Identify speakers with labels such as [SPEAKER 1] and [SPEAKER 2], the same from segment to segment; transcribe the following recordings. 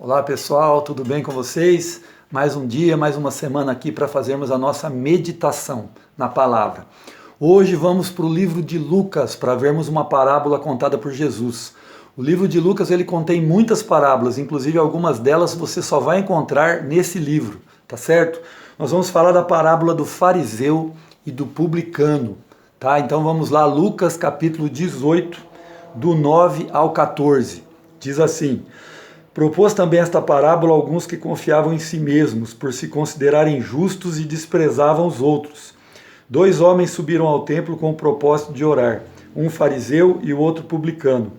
[SPEAKER 1] Olá pessoal, tudo bem com vocês? Mais um dia, mais uma semana aqui para fazermos a nossa meditação na palavra. Hoje vamos para o livro de Lucas para vermos uma parábola contada por Jesus. O livro de Lucas ele contém muitas parábolas, inclusive algumas delas você só vai encontrar nesse livro, tá certo? Nós vamos falar da parábola do fariseu e do publicano, tá? Então vamos lá, Lucas capítulo 18, do 9 ao 14. Diz assim: propôs também esta parábola a alguns que confiavam em si mesmos, por se considerarem justos e desprezavam os outros. 2 homens subiram ao templo com o propósito de orar, um fariseu e o outro publicano.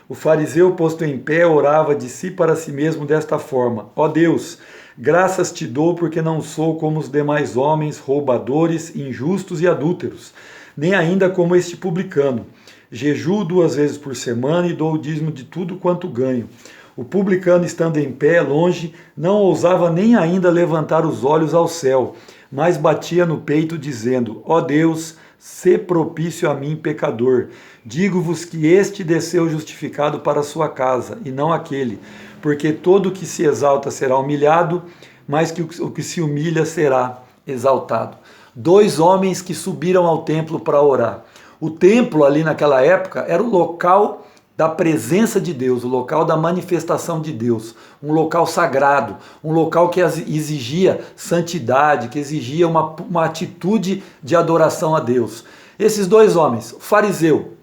[SPEAKER 1] O fariseu, posto em pé, orava de si para si mesmo desta forma: ó Deus, graças te dou porque não sou como os demais homens, roubadores, injustos e adúlteros, nem ainda como este publicano. Jejuo 2 vezes por semana e dou o dízimo de tudo quanto ganho. O publicano, estando em pé, longe, não ousava nem ainda levantar os olhos ao céu, mas batia no peito, dizendo: ó Deus, sê propício a mim, pecador. Digo-vos que este desceu justificado para a sua casa, e não aquele, porque todo o que se exalta será humilhado, mas que o que se humilha será exaltado. 2 homens que subiram ao templo para orar. O templo ali naquela época era o local da presença de Deus, o local da manifestação de Deus, um local sagrado, um local que exigia santidade, que exigia uma atitude de adoração a Deus. Esses 2 homens, o fariseu,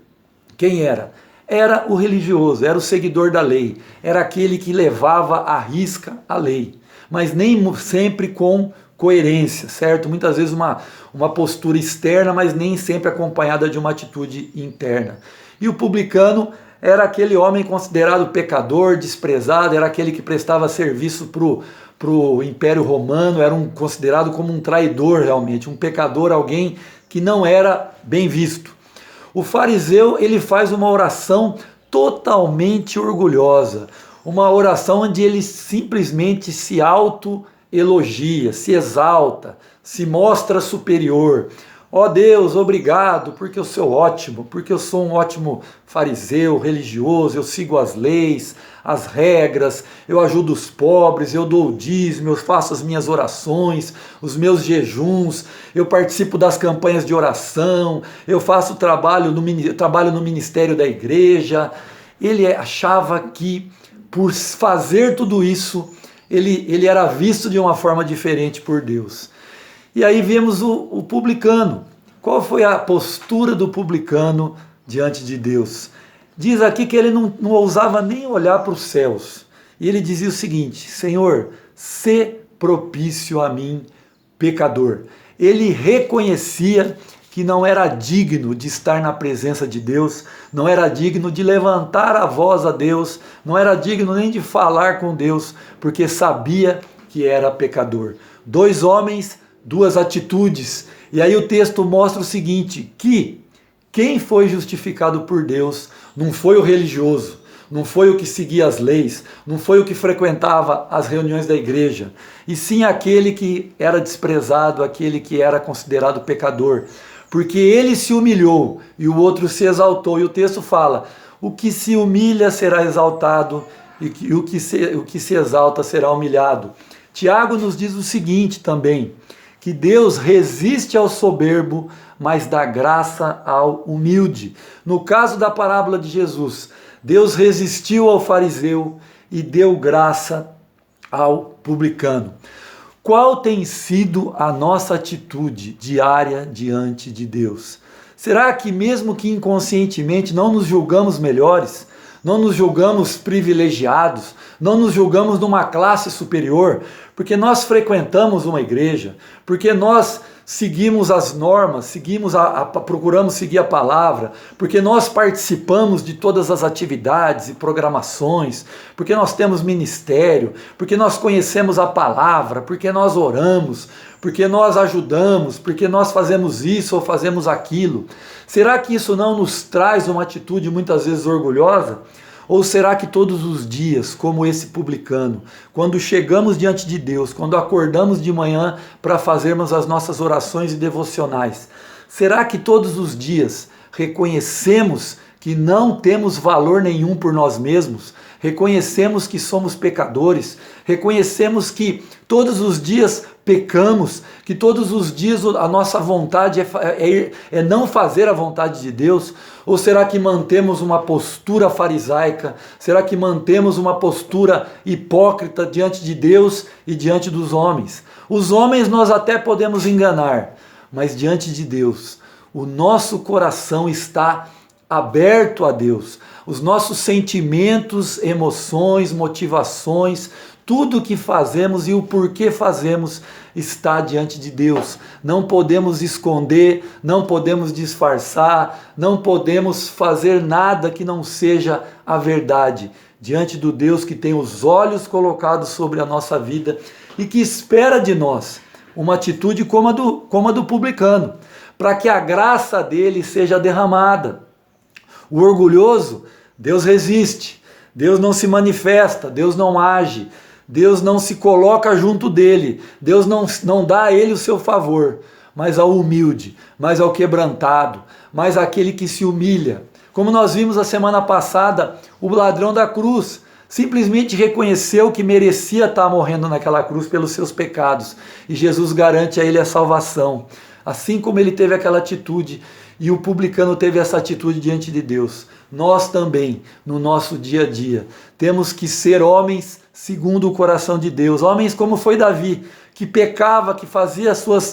[SPEAKER 1] quem era? Era o religioso, era o seguidor da lei, era aquele que levava à risca a lei, mas nem sempre com coerência, certo? Muitas vezes uma postura externa, mas nem sempre acompanhada de uma atitude interna. E o publicano era aquele homem considerado pecador, desprezado, era aquele que prestava serviço para o Império Romano, era considerado como um traidor realmente, um pecador, alguém que não era bem visto. O fariseu, ele faz uma oração totalmente orgulhosa, uma oração onde ele simplesmente se autoelogia, se exalta, se mostra superior. Ó Deus, obrigado, porque eu sou ótimo, porque eu sou um ótimo fariseu, religioso, eu sigo as leis, as regras, eu ajudo os pobres, eu dou o dízimo, eu faço as minhas orações, os meus jejuns, eu participo das campanhas de oração, eu faço trabalho no ministério da igreja. Ele achava que por fazer tudo isso, ele era visto de uma forma diferente por Deus. E aí vemos o publicano. Qual foi a postura do publicano diante de Deus? Diz aqui que ele não ousava nem olhar para os céus. E ele dizia o seguinte: Senhor, sê propício a mim, pecador. Ele reconhecia que não era digno de estar na presença de Deus, não era digno de levantar a voz a Deus, não era digno nem de falar com Deus, porque sabia que era pecador. 2 homens, 2 atitudes. E aí o texto mostra o seguinte, que quem foi justificado por Deus não foi o religioso, não foi o que seguia as leis, não foi o que frequentava as reuniões da igreja, e sim aquele que era desprezado, aquele que era considerado pecador, porque ele se humilhou e o outro se exaltou. E o texto fala: o que se humilha será exaltado e o que se exalta será humilhado. Tiago nos diz o seguinte também, que Deus resiste ao soberbo, mas dá graça ao humilde. No caso da parábola de Jesus, Deus resistiu ao fariseu e deu graça ao publicano. Qual tem sido a nossa atitude diária diante de Deus? Será que mesmo que inconscientemente não nos julgamos melhores, não nos julgamos privilegiados, não nos julgamos numa classe superior, porque nós frequentamos uma igreja, porque nós seguimos as normas, procuramos seguir a palavra, porque nós participamos de todas as atividades e programações, porque nós temos ministério, porque nós conhecemos a palavra, porque nós oramos, porque nós ajudamos, porque nós fazemos isso ou fazemos aquilo. Será que isso não nos traz uma atitude muitas vezes orgulhosa? Ou será que todos os dias, como esse publicano, quando chegamos diante de Deus, quando acordamos de manhã para fazermos as nossas orações e devocionais, será que todos os dias reconhecemos que não temos valor nenhum por nós mesmos, reconhecemos que somos pecadores, reconhecemos que todos os dias pecamos, que todos os dias a nossa vontade é não fazer a vontade de Deus? Ou será que mantemos uma postura farisaica? Será que mantemos uma postura hipócrita diante de Deus e diante dos homens? Os homens nós até podemos enganar, mas diante de Deus, o nosso coração está aberto a Deus. Os nossos sentimentos, emoções, motivações, tudo que fazemos e o porquê fazemos está diante de Deus. Não podemos esconder, não podemos disfarçar, não podemos fazer nada que não seja a verdade. Diante do Deus que tem os olhos colocados sobre a nossa vida e que espera de nós uma atitude como a do publicano, para que a graça dele seja derramada. O orgulhoso, Deus resiste, Deus não se manifesta, Deus não age, Deus não se coloca junto dele, Deus não dá a ele o seu favor, mas ao humilde, mas ao quebrantado, mas àquele que se humilha. Como nós vimos a semana passada, o ladrão da cruz simplesmente reconheceu que merecia estar morrendo naquela cruz pelos seus pecados, e Jesus garante a ele a salvação. Assim como ele teve aquela atitude e o publicano teve essa atitude diante de Deus, nós também, no nosso dia a dia, temos que ser homens segundo o coração de Deus, homens como foi Davi, que pecava, que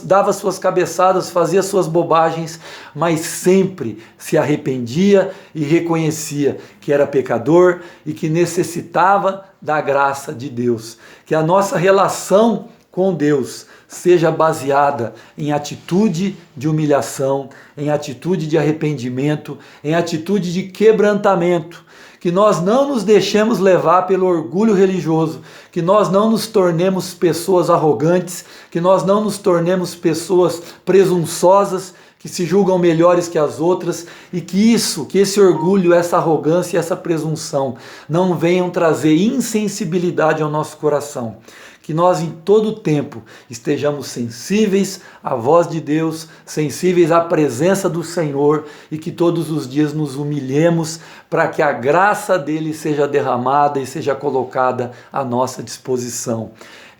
[SPEAKER 1] dava suas cabeçadas, fazia suas bobagens, mas sempre se arrependia e reconhecia que era pecador e que necessitava da graça de Deus. Que a nossa relação com Deus seja baseada em atitude de humilhação, em atitude de arrependimento, em atitude de quebrantamento. Que nós não nos deixemos levar pelo orgulho religioso, que nós não nos tornemos pessoas arrogantes, que nós não nos tornemos pessoas presunçosas, que se julgam melhores que as outras, e que esse orgulho, essa arrogância e essa presunção não venham trazer insensibilidade ao nosso coração. Que nós em todo tempo estejamos sensíveis à voz de Deus, sensíveis à presença do Senhor e que todos os dias nos humilhemos para que a graça dele seja derramada e seja colocada à nossa disposição.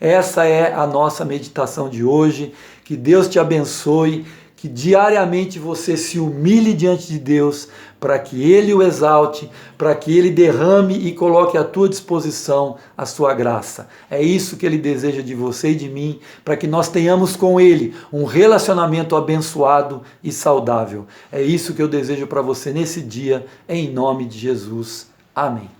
[SPEAKER 1] Essa é a nossa meditação de hoje. Que Deus te abençoe, que diariamente você se humilhe diante de Deus para que Ele o exalte, para que Ele derrame e coloque à tua disposição a sua graça. É isso que Ele deseja de você e de mim, para que nós tenhamos com Ele um relacionamento abençoado e saudável. É isso que eu desejo para você nesse dia, em nome de Jesus. Amém.